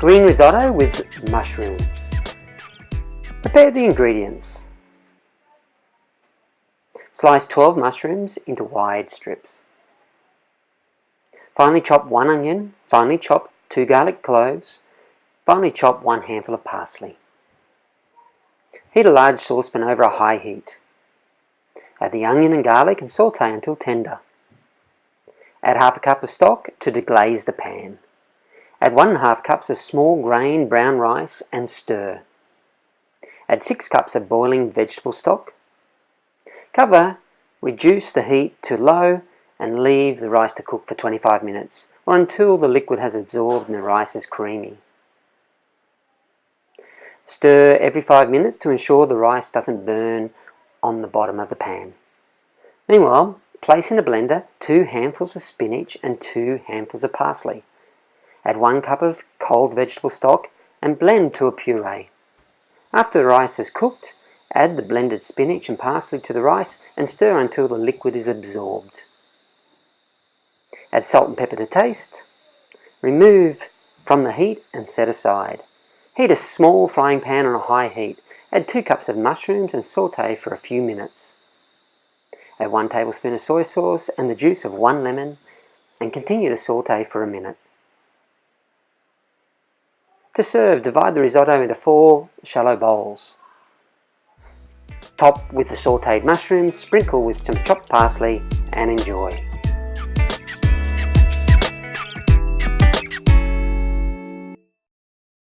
Green risotto with mushrooms. Prepare the ingredients. Slice 12 mushrooms into wide strips. Finely chop 1 onion, finely chop 2 garlic cloves, finely chop 1 handful of parsley. Heat a large saucepan over a high heat. Add the onion and garlic and saute until tender. Add half a cup of stock to deglaze the pan. Add 1½ cups of small grain brown rice and stir. Add 6 cups of boiling vegetable stock. Cover, reduce the heat to low and leave the rice to cook for 25 minutes or until the liquid has absorbed and the rice is creamy. Stir every 5 minutes to ensure the rice doesn't burn on the bottom of the pan. Meanwhile, place in a blender 2 handfuls of spinach and 2 handfuls of parsley. Add 1 cup of cold vegetable stock and blend to a puree. After the rice is cooked, add the blended spinach and parsley to the rice and stir until the liquid is absorbed. Add salt and pepper to taste. Remove from the heat and set aside. Heat a small frying pan on a high heat. Add 2 cups of mushrooms and saute for a few minutes. Add 1 tablespoon of soy sauce and the juice of 1 lemon and continue to saute for a minute. To serve, divide the risotto into 4 shallow bowls. Top with the sauteed mushrooms, sprinkle with some chopped parsley and enjoy.